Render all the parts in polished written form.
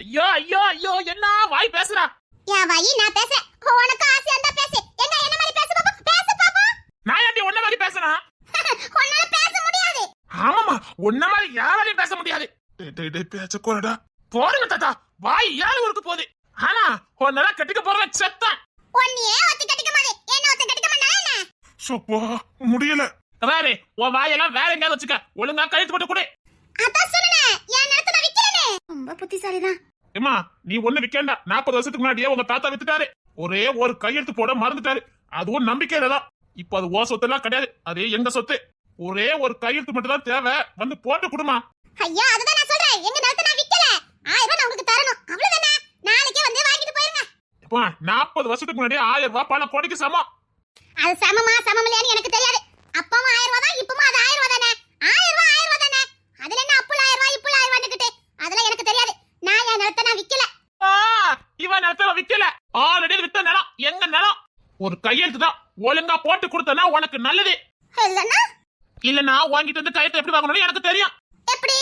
ஐயோ ஐயோ ஐயோ, என்ன வாய் பேசுறா? என் வாய் நான் பேசுறேன். உனக்கு ஆசையா இருந்தா பேசு. எங்க என்ன மாதிரி பேசு பாப்பா, பேசு பாப்பா. நான் ஏன்டி உன்ன மாதிரி பேசுறேன்? உன்னால பேச முடியாது. ஆமாமா, உன்ன மாதிரி யாராலையும் பேச முடியாது. பேச்ச கோரடா போடுங்க தாத்தா, வாய் ஏழு ஊருக்கு போகுது. ஆனா உன்னால கட்டிக்க போற செத்தான். உன்னையே ஒத்து கட்டிக்க மாதிரி என்ன ஒத்து கட்டிக்க மாட்டா என்ன? சோப்பா முடியல. வேற உன் வாயெல்லாம் வேற எங்கயாவது வச்சுக்க, ஒழுங்கா கழுத்து போட்டு கொடு. அதான் சொன்னேன், என் நிலத்தை நான் விக்கிறேனே. ரொம்ப புத்திசாலிதான். ஏமா நீ ஒண்ணு விக்கண்டா. 40 வருஷத்துக்கு முன்னாடியே உங்க தாத்தா வித்துட்டாரு. ஒரே ஒரு கையெழுத்து போட மறந்துட்டாரு. அதுவும் நம்பிக்கையில தான். இப்ப அது ஓ சொத்து எல்லாம் கிடையாது, அது எங்க சொத்து. ஒரே ஒரு கையெழுத்து மட்டும் தான் தேவை, வந்து போட்டு கொடுமா. ஐயா அதுதான் நான் சொல்றேன், எங்க நிலத்தை நான் விக்கல. 1000 ரூபாய் நான் உங்களுக்கு தரணும், அவ்வளவுதானே. நாளைக்கே வந்து வாங்கிட்டு போயிருங்க. இப்போ 40 வருஷத்துக்கு முன்னாடி 1000 ரூபாய் பணம் கோடிக்கு சமம். அது சமமா சமம் இல்லையான்னு எனக்கு தெரியாது. அப்பவும் 1000 ரூபாய் தான், இப்பவும் அது 1000 ரூபாய் தானே. 1000 ரூபாய் தானே. அதுல என்ன அப்புல 1000 ரூபாய் இப்புல 1000 ரூபாய்க்கிட்டே அதெல்லாம் எனக்கு தெரியாது. நான் என் நிலத்தை நான் விக்கல. இவன் நிலத்தை விக்கல, ஆல்ரெடி வித்த நிலம் எங்க நிலம். ஒரு கையெழுத்து தான் ஒழுங்கா போட்டு கொடுத்தனா உனக்கு நல்லது. இல்லனா வாங்கிட்டு வந்து கையெழுத்து எப்படி வாங்கணும்னு எனக்கு தெரியும். எப்படி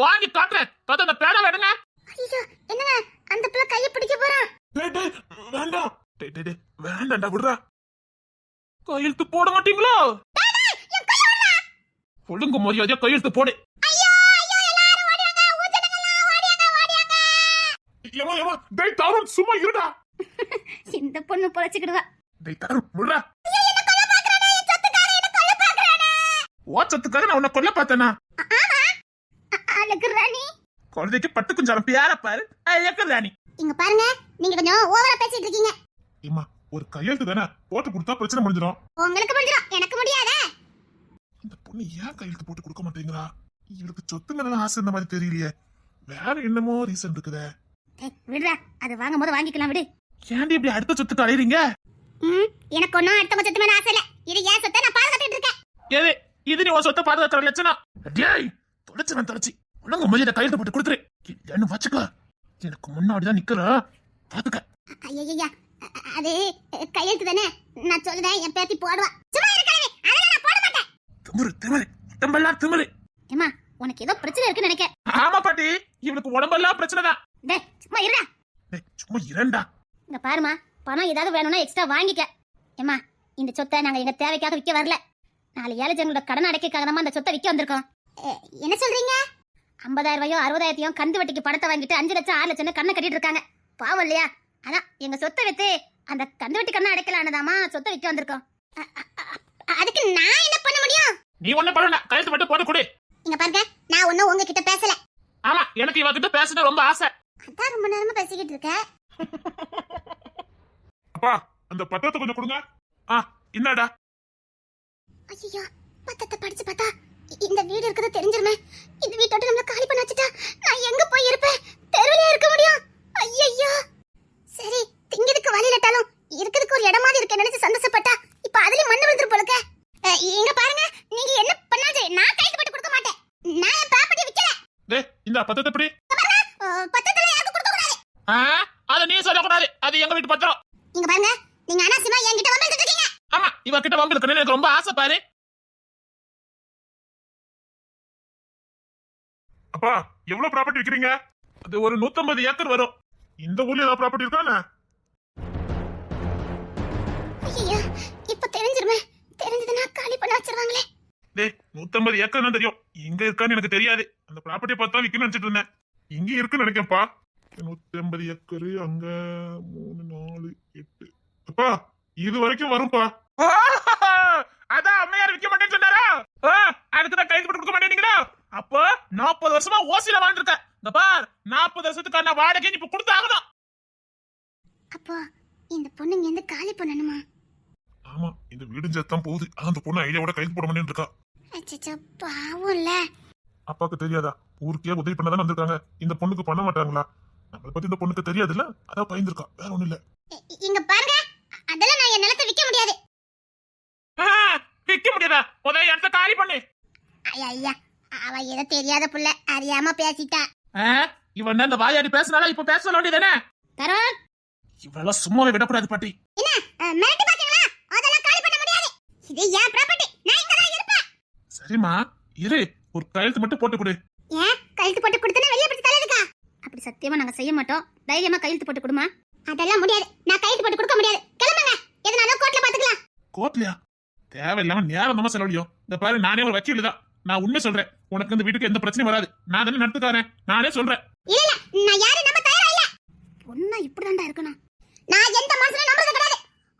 வாங்கி காட்டுறேன். தாத்தா அந்த பேனா வேணுங்க. ஐயோ என்னங்க அந்த பிள்ளை கையை பிடிக்க போறான். வேண்டாம் வேண்டாம்டா, விடுறா. கையெழுத்து போட மாட்டீங்களோ? ஒழுங்கு மரியாதையா கையெழுத்து போடு. சும்மா இருடா. இந்த பொண்ணு பொழைச்சுக்கிடுவா. ஓச்சத்துக்காக நான் உன்னை கொல்ல பார்த்தேனா? அழகு ராணி. குழந்தைக்கு பட்டு குஞ்சாரம் பேர பாரு. அழகு ராணி. இங்க பாருங்க, நீங்க கொஞ்சம் ஓவரா பேசிட்டு இருக்கீங்க. ஏமா ஒரு கையெழுத்து தானே போட்டு கொடுத்தா பிரச்சனை முடிஞ்சிடும். உங்களுக்கு முடிஞ்சிடும், எனக்கு முடியாதே. இந்த பொண்ணு ஏன் கையெழுத்து போட்டு கொடுக்க மாட்டேங்கிறா? இவளுக்கு சொத்து மேல ஆசை இந்த மாதிரி தெரியலையே. வேற என்னமோ ரீசன் இருக்குதே. விடுறா, அது வாங்கும் போது வாங்கிக்கலாம் விடு. ஏன்டி இப்படி அடுத்த சொத்துக்கு அலையறீங்க? எனக்கு ஒன்னும் அடுத்த சொத்து மேல ஆசை இல்ல. இது ஏன் சொத்தை நான் பாதுகாத்துட்டு இருக்கேன். ஏது இது நீ உன் சொத்தை பாதுகாக்கிற லட்சணம்? டேய் தொலைச்சு ஒழுங்கு மொழியில கையெழுத்து போட்டு கொடுத்துரு. என்ன வச்சுக்க, எனக்கு முன்னாடிதான் நிக்கிற பாத்துக்க. ஐயா அது கையெழுத்து தானே, நான் சொல்லுதேன் என் பேத்தி போடுவா. சும்மா இருக்கவே அதெல்லாம் நான் போட மாட்டேன். திமிரு உடம்பெல்லாம் திமிரு. ஏமா உனக்கு ஏதோ பிரச்சனை இருக்குன்னு நினைக்கிறேன். ஆமா பாட்டி, இவனுக்கு உடம்பெல்லாம் பிரச்சனை தான். டேய் சும்மா இருடா. டேய் சும்மா இரண்டா. இங்க பாருமா, பணம் ஏதாவது வேணும்னா எக்ஸ்ட்ரா வாங்கிக்க. ஏமா இந்த சொத்தை நாங்க எங்க தேவைக்காக விற்க வரல. 4 ஏழை ஜனங்களோட கடன் அடைக்கிறதுக்காக தான் இந்த சொத்தை விற்க வந்திருக்கோம். என்ன சொல்றீங்க? 50,000 ரூபாயோ 60,000 கந்து வட்டிக்கு பணத்தை வாங்கிட்டு 5 லட்சம் 6 லட்சம் கண்ணை கட்டிட்டு இருக்காங்க. பாவம் இல்லையா? அதான் எங்க சொத்தை வித்து அந்த கந்து வட்டி கண்ணை அடைக்கலானதாமா சொத்தை விற்க வந்திருக்கோம். அதுக்கு நான் என்ன பண்ண முடியும்? நீ ஒண்ணு பண்ணல, கையெழுத்து மட்டும் போட்டு கொடு. இங்க பாருங்க, நான் ஒண்ணும் உங்ககிட்ட பேசல. ஆமா, எனக்கு இவகிட்ட பேசணும் ரொம்ப ஆசை. அதான் ரொம்ப நேரமா பேசிக்கிட்டு இருக்க. அப்பா அந்த பத்திரத்தை கொஞ்சம் கொடுங்க. என்னடா? ஐயோ பத்திரத்தை படிச்சு பார்த்தா இந்த வீடு இருக்கிறது தெரிஞ்சிருமே. இந்த வீட்டோட நம்மள காலி பண்ண வச்சுட்டா நான் எங்க போய் இருப்பேன்? தெருவிலே இருக்க முடியும். ஐயோ சரி, திங்கிறதுக்கு வழி இல்லட்டாலும் இருக்கிறதுக்கு ஒரு இடமாவது இருக்க நினைச்சு சந்தோஷப்பட்டா இப்ப அதுலயும் மண்ணு விழுந்துரு போலக்க. இங்க பாருங்க, நீங்க என்ன பண்ணாலும் நான் கைக்கு போட்டு கொடுக்க மாட்டேன். நான் என் ப்ராப்பர்ட்டி விக்கல. டேய் இந்த பத்திரத்தை எப்படி? பத்திரத்துல யாருக்கு கொடுக்க கூடாது. அத நீ சொல்ல கூடாது, அது எங்க வீட்டு பத்திரம். இங்க பாருங்க, நீங்க அனாவசியமா என்கிட்ட வம்பிட்டு இருக்கீங்க. ஆமா, இவ கிட்ட வம்பிட்டு எனக்கு ரொம்ப ஆசை பாரு. அப்பா எவ்வளவு ப்ராப்பர்ட்டி விக்கிறீங்க? அது ஒரு 150 ஏக்கர் வரும். இந்த ஊர்ல ஏதாவது ப்ராப்பர்ட்டி இருக்கானே? ஐயோ இப்ப தெரிஞ்சிருமே. தெரிஞ்சதுன்னா காலி பண்ண வச்சிருவாங்களே. டேய் 150 ஏக்கர் தான் தெரியும், எங்க இருக்கான்னு எனக்கு தெரியாது. அந்த ப்ராப்பர்ட்டியை பார்த்தா விக்கணும்னு நினைச்சிட்டு இருந்தேன். இங்க இருக்குன்னு நினைக்கப்பா. 150 ஏக்கர் அங்க 3 4 8. அப்பா இது வரைக்கும் வரும்பா. அதான் அம்மையார் விக்க மாட்டேன்னு சொன்னாரா? அதுக்குதான் கைது போட்டு கொடுக்க மாட்டேனீங்களா? அப்போ 40 வருஷமா ஓசில வாழ்ந்துருக்க. இந்த பார் 40 வருஷத்துக்கான வாடகை இப்ப கொடுத்து ஆகணும். அப்போ இந்த பொண்ணுங்க எந்த காலி பண்ணணுமா? ஆமா, இந்த வீடு ஜெத்தான் போகுது. அந்த பொண்ணு ஐடியாவோட கைது போட மாட்டேன்னு இருக்கா. அச்சச்சோ பாவம் இல்ல. அப்பாக்கு தெரியாதா? ஊருக்கே உதவி பண்ணதானே வந்திருக்காங்க. இந்த பொண்ணுக்கு பண்ண மாட்டாங்களா? நம்மளை பத்தி இந்த பொண்ணுக்கு தெரியாதுல்ல, அதான் பயந்துருக்கா, வேற ஒண்ணு இல்ல. இங்க பாருங்க, அதெல்லாம் நான் என் நிலத்தை விக்க முடியாது. விக்க முடியாதா? முதல்ல இடத்த காலி பண்ணு. ஐயா அவ ஏதோ தெரியாத புள்ள அறியாம பேசிட்டா. இவன் இந்த வாயாடி பேசினாலும் இப்ப பேச வேண்டியதானே? தரோன் இவெல்லாம் சும்மாவே விடக்கூடாது பாட்டி. என்ன மிரட்டி பாத்தீங்களா? அதெல்லாம் காலி பண்ண முடியாது. இது என் ப்ராப்பர்ட்டி, நான் இங்க தான் இருப்பேன். சரிம்மா இரு, ஒரு கையெழுத்து மட்டும் போட்டு கொடு. ஏன் கையெழுத்து போட்டு கொடுத்தனா வெளிய பிடிச்சு தள்ளிடுக்கா? அப்ப சத்தியமா நாங்க செய்ய மாட்டோம். தைரியமா கையெழுத்து போட்டு கொடுமா. அதெல்லாம் முடியாது. நான் கையெழுத்து போட்டு கொடுக்க முடியாது. கிளம்புங்க. எதனாலும் கோர்ட்ல பாத்துக்கலாம். கோர்ட்லயா? தேவையில்லாம நேரம் தான் செலவழியும். இந்த பாரு, நானே ஒரு வக்கீல் தான். நான் உண்மை சொல்றேன். உனக்கு இந்த வீட்டுக்கு எந்த பிரச்சனையும் வராது. நான் தானே நடத்துக்காரன். நானே சொல்றேன். இல்ல இல்ல, நான் யாரை நம்ப தயாரா இல்ல. பொண்ணா இப்படிதான்டா இருக்கணும். நான் எந்த மனுஷனையும் நம்புறது கிடையாது.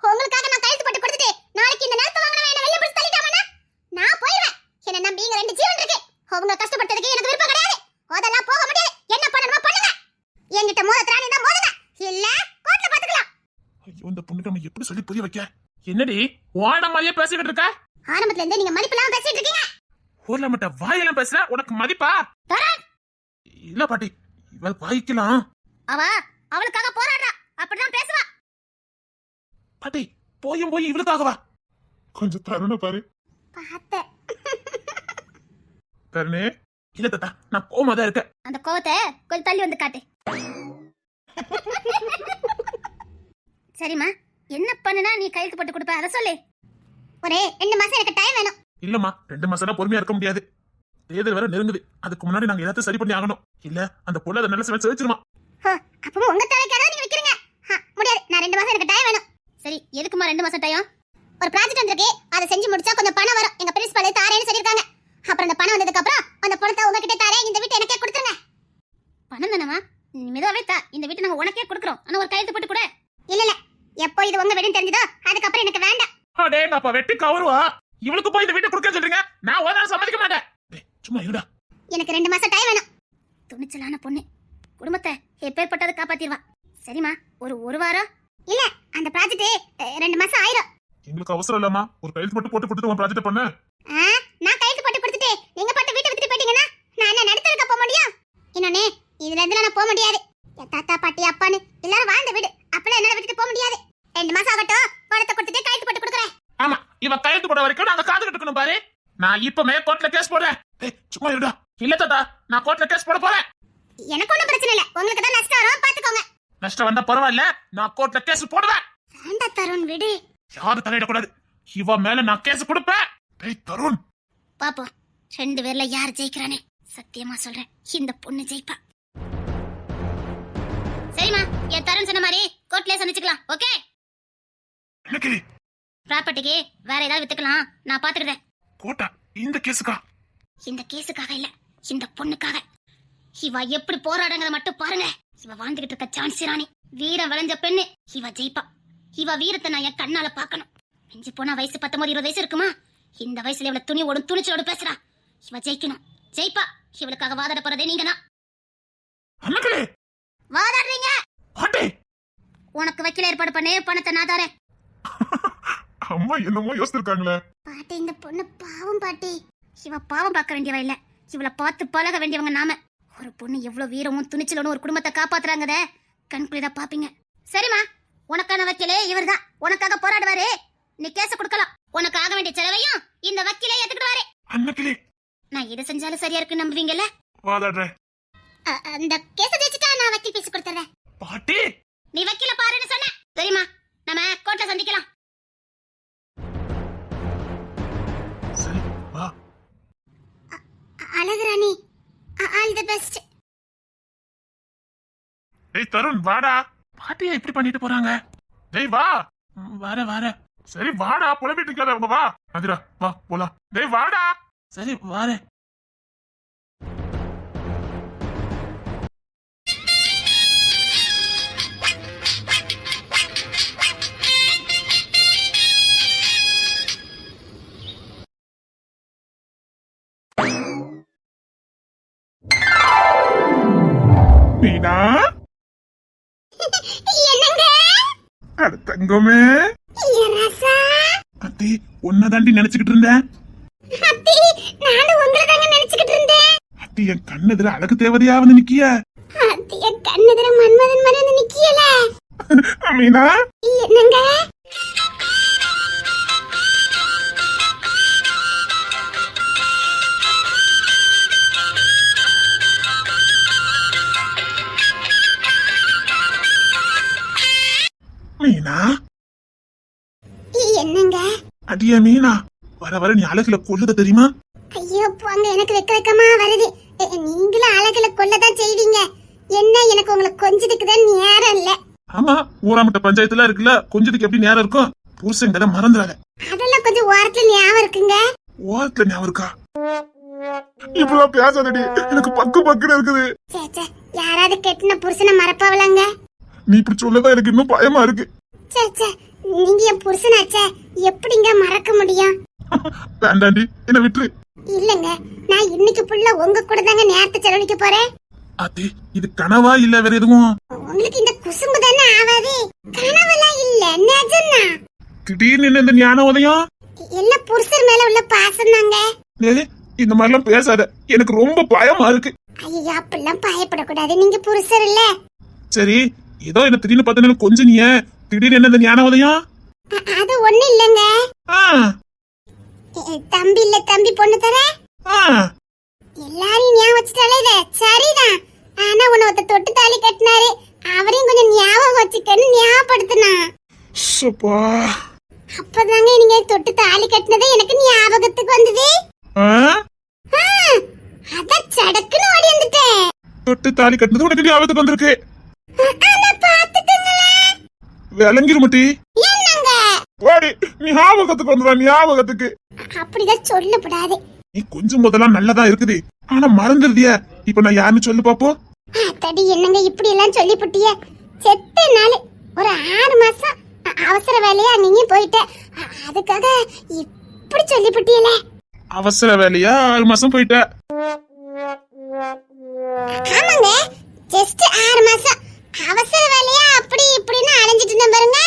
உங்களுக்காக நான் கையெழுத்து போட்டு கொடுத்துட்டு நாளைக்கு இந்த நேரத்துல வாங்குறவன் என்ன வெளிய பிடிச்சு தள்ளிட்டாவனா நான் போயிடுவேன். என்ன நம்பி இங்க 2 ஜீவன் இருக்கு. அவங்க கஷ்டப்பட்டதுக்கு எனக்கு விருப்பம் கிடையாது. அதெல்லாம் போக முடியாது. என்ன பண்ணணுமோ பண்ணுங்க. என்கிட்ட மோதத்ரானி தான் மோதுங்க. இல்ல கோர்ட்ல பாத்துக்கலாம். ஐயோ, இந்த பொண்ணுக்கு நம்ம எப்படி சொல்லி புரிய வைக்க? என்னடி ஓட மாதிரியே பேசிக்கிட்டு இருக்க? ஆரம்பத்துல இருந்தே நீங்க மதிப்பில்லாம பேசிட்டு இருக்கீங்க. ஊர்ல மட்டும் வாயெல்லாம் பேசுற, உனக்கு மதிப்பா? இல்ல பாட்டி, இவள் வாய்க்கலாம். அவளுக்காக போராடுறா. அப்படிதான் பேசுவா. பாட்டி, போய் இவளுக்காகவா? கொஞ்சம் தருண பாரு. பார்த்தேன். தருணே. இல்ல தாத்தா, நான் கோவமா தான் இருக்கேன். அந்த கோவத்தை கொஞ்சம் தள்ளி வந்து காட்டு. சரிம்மா, என்ன பண்ணுனா நீ கையெழுத்து போட்டு கொடுப்ப, அதை சொல்லு. ஒரே 2 மாசம் எனக்கு டைம் வேணும். இல்லம்மா, 2 மாசம் பொறுமையா இருக்க முடியாது. தேர்தல் வேற நெருங்குது. அதுக்கு முன்னாடி நாங்க எல்லாத்தையும் சரி பண்ணி ஆகணும். இல்ல அந்த பொண்ணு அதை நல்ல சமைச்சு வச்சிருமா. அப்பவும் உங்க தேவைக்காக நீங்க வைக்கிறீங்க. முடியாது. நான் 2 மாசம் எனக்கு டைம் வேணும். சரி, எதுக்குமா 2 மாசம் டைம்? ஒரு ப்ராஜெக்ட் வந்திருக்கு. அதை செஞ்சு முடிச்சா கொஞ்சம் பணம் வரும். எங்க பிரின்சிபல் தாரேன்னு சொல்லிருக்காங்க. அப்புறம் அந்த பணம் வந்ததுக்கு அப்புறம் அந்த பணத்தை உங்ககிட்ட தாரேன். இந்த வீட்டை எனக்கே கொடுத்துருங்க. பணம் தானமா? மெதுவாவே தா. இந்த வீட்டை நாங்க உனக்கே கொடுக்குறோம். ஆனா ஒரு கையெழுத்து போட்டு கூட. இல்ல இல்ல, எப்போ இது உங்க வீடுன்னு தெரிஞ்சதோ அதுக்கப்புறம் எனக்கு வேண்டாம். அடேங்க அப்பா, வெட்டி கவருவா. இவளுக்கு போய் இந்த வீட்டை கொடுக்க சொல்றீங்க? நான் ஒரு நாள் சம்மதிக்க மாட்டேன். சும்மா இருடா. எனக்கு 2 மாசம் டைம் வேணும். துணிச்சலான பொண்ணு. குடும்பத்தை எப்பேற்பட்டது காப்பாத்திடுவா. சரிம்மா, ஒரு வாரம். இல்ல, அந்த ப்ராஜெக்ட் 2 மாசம் ஆயிரும். எங்களுக்கு அவசரம் இல்லம்மா. ஒரு கையெழுத்து மட்டும் போட்டு கொடுத்து உன் ப்ராஜெக்ட் பண்ணு. நான் கையெழுத்து போட்டு கொடுத்துட்டு நீங்க பாட்டு வீட்டை விட்டுட்டு போயிட்டீங்கன்னா நான் என்ன நடத்துறதுக்கு போக முடியும்? இன்னொன்னு, இதுல இருந்து நான் போக முடியாது. என் தாத்தா பாட்டி அப்பான்னு எல்லாரும் வாழ்ந்த வீடு. அப்பெல்லாம் என்னால விட்டுட்டு போக முடியாது. 2 மாசம் ஆகட்டும். பணத்தை கொடுத்துட்டு கையெழுத்து போட்டு கொடுக்குறேன். ஆமா, இவ கையெழுத்து போட வரைக்கும் நாங்க காது கட்டுக்கணும் பாரு. நான் இப்பமே கோர்ட்ல கேஸ் போடுறேன். சும்மா இருடா. இல்ல தாத்தா, நான் கோர்ட்ல கேஸ் போட போறேன். எனக்கு ஒண்ணும் பிரச்சனை இல்ல. உங்களுக்கு தான் நஷ்டம் வரும், பாத்துக்கோங்க. நஷ்டம் வந்தா பரவாயில்ல, நான் கோர்ட்ல கேஸ் போடுவேன். வேண்டா தருண், விடு. யாரும் தலையிட கூடாது. இவ மேல நான் கேஸ் கொடுப்பேன். தருண், பாப்போம் 2 பேர்ல யார் ஜெயிக்கிறானே. சத்தியமா சொல்றேன், இந்த பொண்ணு ஜெயிப்பா. சரிம்மா, என் தருண் சொன்ன மாதிரி கோர்ட்லயே சந்திச்சுக்கலாம். ஓகே? ப்ராப்பர்ட்டிக்கு வேற ஏதாவது வித்துக்கலாம். நான் பாத்துக்கிறேன். கோட்டா இந்த கேஸுக்கா? இந்த கேஸுக்காக இல்ல, இந்த பொண்ணுக்காக. இவ எப்படி போராடுங்கறத மட்டும் பாருங்க. இவ வாழ்ந்துகிட்டு இருக்க சான்சி ராணி, வீரம் விளைஞ்ச பெண்ணு. இவ ஜெயிப்பா. இவ வீரத்தை நான் என் கண்ணால பாக்கணும். மிஞ்சி போனா வயசு 19-20 வயசு இருக்குமா? இந்த வயசுல இவள துணியோடும் துணிச்சலோடு பேசுறா. இவ ஜெயிக்கணும், ஜெயிப்பா. இவளுக்காக வாதாட போறதே நீங்க தான். வாதாடுறீங்க? உனக்கு வக்கீல் ஏற்பாடு பண்ணே, பணத்தை நான் தரேன். அம்மா என்னமோ யோசிச்சிருக்காங்களே. பாட்டி, இந்த பொண்ணு பாவம் பாட்டி. இவ பாவம் பார்க்க வேண்டியவ இல்ல, இவளை பார்த்து பழக வேண்டியவங்க நாம. ஒரு பொண்ணு எவ்வளவு வீரமும் துணிச்சலோடும் ஒரு குடும்பத்தை காப்பாத்துறாங்கத கண்குளிரா பாப்பீங்க. சரிம்மா, உனக்கான வக்கீலே இவர்தான். உனக்காக போராடுவாரு. நீ கேச கொடுக்கலாம். உனக்கு ஆக வேண்டிய செலவையும் இந்த வக்கீலே ஏத்துக்கிடுவாரு. அண்ணக்கிலே, நான் எது செஞ்சாலும் சரியா இருக்கு நம்புவீங்கல்ல? வாதாடுறேன். அந்த கேஸ ஜெயிச்சிட்டா நான் வக்கீல் பேசி கொடுத்துறேன். பாட்டி, நீ வக்கீல பாருன்னு சொன்ன. சரிம்மா, நம்ம கோர்ட்ல சந்திக்கலாம். சரி வா. அழகுராணி, ஆல் தி பெஸ்ட். தருண் வாடா. பாட்டியா இப்படி பண்ணிட்டு போறாங்க? வா. வர. சரி வாடா, புலம்பிட்டு இருக்காத. அவங்க வா. அதிரா வா போலாம். வாடா. சரி வாரே. மீனா, என்னங்க? அட தங்கமே. அத்தி, உன்னை தாண்டி நினைச்சுக்கிட்டு இருந்தேன். அத்தி, நானும் உங்களை தாங்க நினைச்சுக்கிட்டு இருந்தேன். அத்தி, என் கண்ணெதிர அழகு தேவதையா வந்து நிக்கிய. அத்தி, என் கண்ணெதிர மன்மதன் மாதிரி வந்து நிக்கியல. மீனா, என்னங்க? மீனா, என்னங்க? அடியா மீனா, வர நீ அழகுல கொல்லுத தெரியுமா? ஐயோ போங்க, எனக்கு வெக்கமா வருது. நீங்களும் அழகுல கொல்லதான் செய்வீங்க. என்ன எனக்கு ஊராமட்ட பஞ்சாயத்துல இருக்குல்ல, கொஞ்சத்துக்கு எப்படி நேரம் இருக்கும்? புருஷன் கதை மறந்துடாத. அதெல்லாம் கொஞ்சம் ஓரத்துல ஞாபகம் இருக்குங்க. ஓரத்துல ஞாபகம் இருக்கா? இப்பெல்லாம் பேசாதடி, எனக்கு பக்கு பக்குன்னு இருக்குது. சே யாராவது கெட்டின புருஷனை மறப்பாவலாங்க? நீ இப்படி சொல்லதான் எனக்கு இன்னும் பயமா இருக்கு. சே நீங்க என் புருஷனாச்சே, எப்படிங்க மறக்க முடியும்? வேண்டாண்டி, என்ன விட்டுரு. இல்லங்க, நான் இன்னைக்கு ஃபுல்லா உங்க கூட தாங்க நேரத்தை செலவழிக்க போறேன். அது இது கனவா இல்ல வேற எதுவும்? உங்களுக்கு இந்த குசும்பு தானே ஆவாது. கனவெல்லாம் இல்ல, நிஜம்தான். திடீர்னு என்ன இந்த ஞான உதயம்? எல்லாம் புருஷர் மேல உள்ள பாசம் தாங்க. இந்த மாதிரி எல்லாம் பேசாத, எனக்கு ரொம்ப பயமா இருக்கு. ஐயோ, அப்பெல்லாம் பயப்படக்கூடாது, நீங்க புருஷர் இல்ல. சரி, ஏதோ என்ன திடீர்னு பார்த்தா கொஞ்சம் நீ திடீர்னு என்ன இந்த ஞான உதயம்? அது ஒண்ணு இல்லங்க. தம்பி இல்ல தம்பி பொண்ணு தர எல்லாரையும் ஞாபகம் வச்சுட்டாலே இது சரிதான். ஆனா உன்னை ஒருத்த தொட்டு தாலி கட்டினாரு, அவரையும் கொஞ்சம் ஞாபகம் வச்சுக்கன்னு ஞாபகப்படுத்தினா. அப்பதாங்க நீங்க தொட்டு தாலி கட்டினதே எனக்கு ஞாபகத்துக்கு வந்தது. அதான் சடக்குன்னு ஓடி வந்துட்டேன். தொட்டு தாலி கட்டினது உனக்கு ஞாபகத்துக்கு வந்திருக்கு. பாத்துக்கங்களேன், விளங்கிருமட்டி. என்னங்க ஓடி நீ ஞாபகத்துக்கு வந்துடா, ஞாபகத்துக்கு. அப்படிதான் சொல்லப்படாது. நீ கொஞ்சம் முதலாம் நல்லதா இருக்குது, ஆனா மறந்துருதிய. இப்ப நான் யாருன்னு சொல்லு பாப்போம். தடி என்னங்க இப்படி எல்லாம் சொல்லி புட்டிய? செத்த நாள் ஒரு 6 மாசம் அவசர வேலையா அங்கேயும் போயிட்டேன், அதுக்காக இப்படி சொல்லி புட்டியல. அவசர வேலையா 6 மாசம் போயிட்ட? ஆமாங்க, ஜஸ்ட் 6 மாசம் அவசர வேலையா அப்படி இப்படின்னு அலைஞ்சிட்டு இருந்தேன் பாருங்க.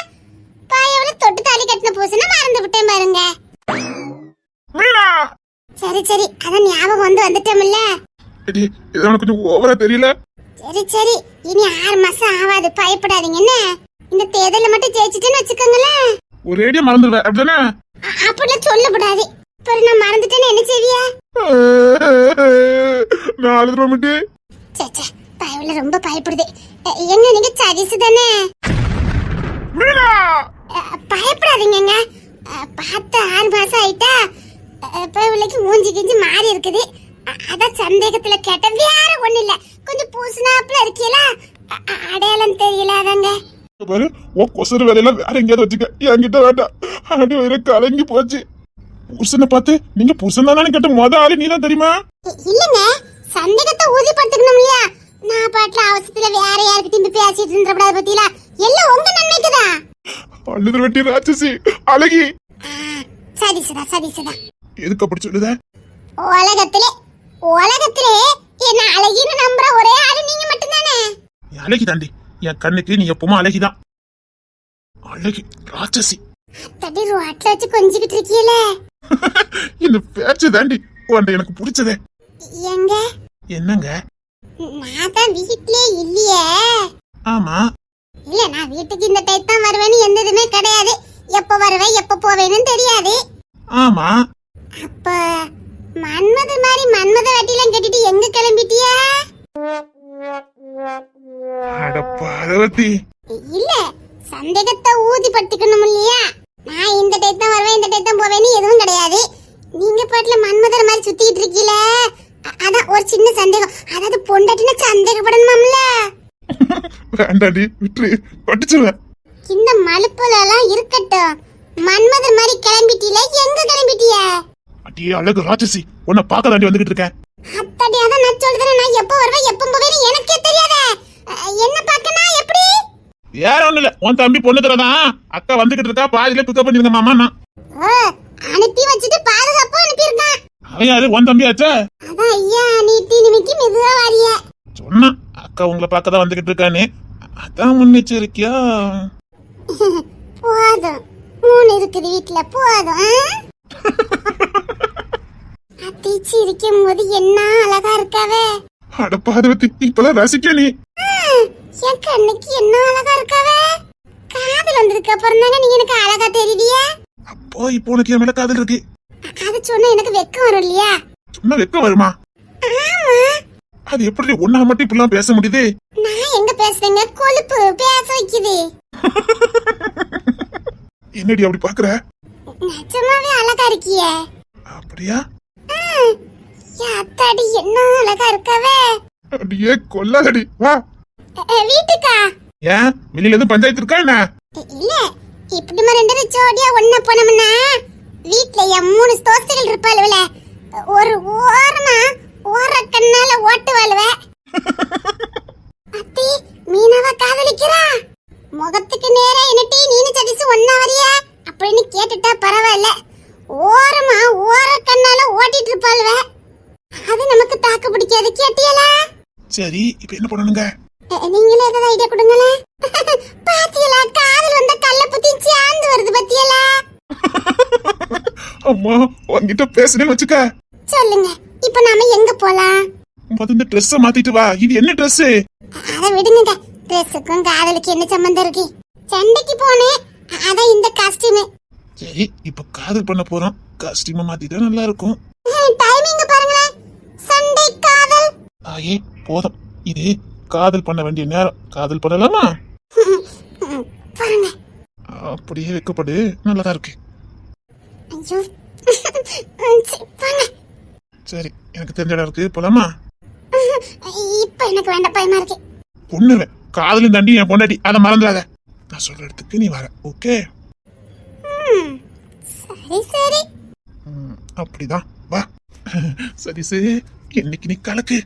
பாயவள தொட்டு தாலி கட்டின பூசனை மறந்து விட்டேன் பாருங்க. சரி அதான் ஞாபகம் வந்துட்டோம்ல. இதெல்லாம் கொஞ்சம் ஓவரா தெரியல. சரி இனி 6 மாசம் ஆகாது, பயப்படாதீங்க. என்ன இந்த தேர்தல மட்டும் ஜெயிச்சிட்டேன்னு வச்சுக்கோங்களேன், ஒரேடியா மறந்துடுவேன் அப்படிதானே? அப்படிலாம் சொல்லக்கூடாது. இப்போ நான் மறந்துட்டேன்னு என்ன செய்வியா? நான் அழுதுறோமிட்டு. சே பயவுல ரொம்ப பயப்படுது. எங்க நீங்க சதீசு தானே? பயப்படாதீங்க, பார்த்து 6 மாசம் ஆயிட்டா. பயவுலைக்கு மூஞ்சி கிஞ்சி மாறி இருக்குது, அதான் சந்தேகத்துல கேட்ட, வேற ஒண்ணு இல்ல. கொஞ்சம் பூசினாப்புல இருக்கீங்களா, அடையாளம் தெரியல அதாங்க. பாரு, உன் கொசரு வேலையெல்லாம் வேற எங்கேயாவது வச்சுக்க, என்கிட்ட வேண்டாம். அடி வயிறு கலங்கி போச்சு. புருஷனை பார்த்து நீங்க புருஷன் தானே கேட்ட மொத ஆளு நீதான் தெரியுமா? இல்லங்க, சந்தேகத்தை உறுதிப்படுத்திக்கணும் இல்லையா? நான் பாட்டுல அவசரத்துல வேற யாருக்கிட்டையும் பேசிட்டு இருந்தப்படாது பத்தியில, எல்லாம் உங்க நன்மைக்குதான். அழுது வெட்டி ராட்சசி அழகி. சதீசுதா எதுக்கு அப்படி சொல்லுத? உலகத்திலே என்ன அழகின்னு நம்புற ஒரே ஆளு நீங்க மட்டும்தானே. அழகி தாண்டி, என் கண்ணுக்கு நீ எப்பவுமே அழகிதான். அழகி ராட்சசி. தடி ரோட்ல வச்சு கொஞ்சிக்கிட்டு இருக்கீல. இந்த பேச்சு தாண்டி உன்ட எனக்கு பிடிச்சதே. எங்க என்னங்க? நான் தான் வீட்லயே இல்லையே. ஆமா. இல்ல, நான் வீட்டுக்கு இந்த டைம் தான் வருவேன்னு எந்ததுமே கிடையாது. எப்ப வருவேன் எப்ப போவேன்னு தெரியாது. ஆமா. அப்ப மன்மத மாதிரி மன்மத வட்டிலாம் கட்டிட்டு எங்க கிளம்பிட்டியா? அட பார்வதி. இல்ல, சந்தேகத்தை ஊதிப்படுத்திக்கணும் இல்லையா? நான் இந்த டைம் தான் வருவேன் இந்த டைம் தான் போவேன்னு எதுவும் கிடையாது. நீங்க பாட்டுல மன்மதர் மாதிரி சுத்திட்டு இருக்கீல, அதான் ஒரு சின்ன சந்தேகம். அதாவது பொண்டாட்டினா சந்தேகப்படணுமாம்ல. வேண்டாடி, விட்டு படிச்சுவேன். இந்த மலுப்புல எல்லாம் இருக்கட்டும், மன்மதர் மாதிரி கிளம்பிட்டீல, எங்க கிளம்பிட்டிய? அடியே அழகு ராட்சசி, உன்னை பார்க்க தாண்டி வந்துகிட்டு இருக்கேன். அத்தடி, அதான் நான் சொல்றேன், நான் எப்ப வருவேன் எப்ப போவேன்னு எனக்கே தெரியாதே. என்ன பார்க்கனா எப்படி? வேற ஒண்ணு இல்ல, உன் தம்பி பொண்ணு தரதான் அக்கா வந்துகிட்டு இருக்கா, பாதியில பிக்கப் பண்ணிருங்க மாமா. அனுப்பி வச்சுட்டு பாதுகாப்பா அனுப்பியிருக்கான். அவன் யாரு? உன் தம்பி ஆச்சா? அதான் ஐயா, நீட்டி நிமிக்கி மெதுவா வாரிய சொன்னா அக்கா உங்களை பார்க்க தான் வந்துகிட்டு இருக்கானே, அதான் முன்னெச்சரிக்கையா. போதும், 3 இருக்குது வீட்டுல, போதும். அத்திச்சி இருக்கும் போது என்ன அழகா இருக்காவே. அட பார்வதி, இப்பதான் ரசிக்க நீ. என் கண்ணுக்கு என்ன அழகா இருக்காவே. காதல் வந்ததுக்கு அப்புறம் தாங்க நீ எனக்கு அழகா தெரிவிய. அப்போ இப்போ உனக்கு என் மேல காதல் இருக்கு. அது சொன்னா எனக்கு வெக்கம் வரும் இல்லையா? சொன்னா வெக்கம் வருமா? ஆமா. அது எப்படி ஒன்னா மட்டும் இப்படிலாம் பேச முடியுது? நான் எங்க பேசுறேங்க, கொழுப்பு பேச வைக்குது. என்னடி அப்படி பாக்குற? நிஜமாவே அழகா இருக்கியே. அப்படியா? அத்தாடி என்ன அழகா இருக்கவே. அடியே கொல்லாதடி, வா வீட்டுக்கா. ஏன் வெளியில எதுவும் பஞ்சாயத்து இருக்கா என்ன? இல்ல இப்படி நம்ம ரெண்டு பேரும் ஜோடியா ஒண்ணா போனோம்னா வீட்ல என் 3 தோஸ்துகள் இருப்பாளுவல ஒரு ஓரமா ஓர கண்ணால ஓட்டுவாளுவ. அத்தி மீனவ காதலிக்கிறா முகத்துக்கு நேரா என்னட்டி நீனு சதிசு ஒண்ணா வரியா அப்படின்னு கேட்டுட்டா பரவாயில்ல. ஓரமா ஓர கண்ணால ஓட்டிட்டு இருப்பாளுவ. அது நமக்கு தாக்கு பிடிக்காது. கேட்டியலா? சரி இப்ப என்ன பண்ணணுங்க? நீங்களே ஏதாவது ஐடியா கொடுங்களே. பாத்தியலா காதல் வந்த கல்ல புத்தி சாந்து வருது பாத்தியலா? அம்மா உன்கிட்ட பேசுறேன்னு வச்சுக்க. சொல்லுங்க இப்போ நாம எங்க போலாம்? இந்த ட்ரெஸ் மாத்திட்டு வா. இது என்ன ட்ரெஸ்? அத விடுங்க. ட்ரெஸ்ஸுக்கும் காதலுக்கு என்ன சம்பந்தம் இருக்கு? சண்டைக்கு போனேன் அதான் இந்த காஸ்டியூம். சரி இப்ப காதல் பண்ண போறோம். காஸ்டியூம் மாத்திட்டா நல்லா இருக்கும். டைமிங் பாருங்களேன். சண்டை காதல். ஆயே போதும். இது காதல் பண்ண வேண்டிய நேரம். காதல் பண்ணலாமா? பாருங்க. அப்படியே வைக்கப்படு. நல்லதா இருக்கு. ஐயோ. பாருங்க. சரி எனக்கு தெரிஞ்ச இடம் இருக்கு. போலாமா? இப்ப எனக்கு வேண்டாம் பயமா இருக்கு. பொண்ணுவேன் காதலும் தாண்டி என் பொண்டாட்டி. அதை மறந்துடாத. நான் சொல்ற இடத்துக்கு நீ வர. ஓகே? சரி சரி. அப்படிதான் வா. சரி சரி இன்னைக்கு நீ கலக்கு.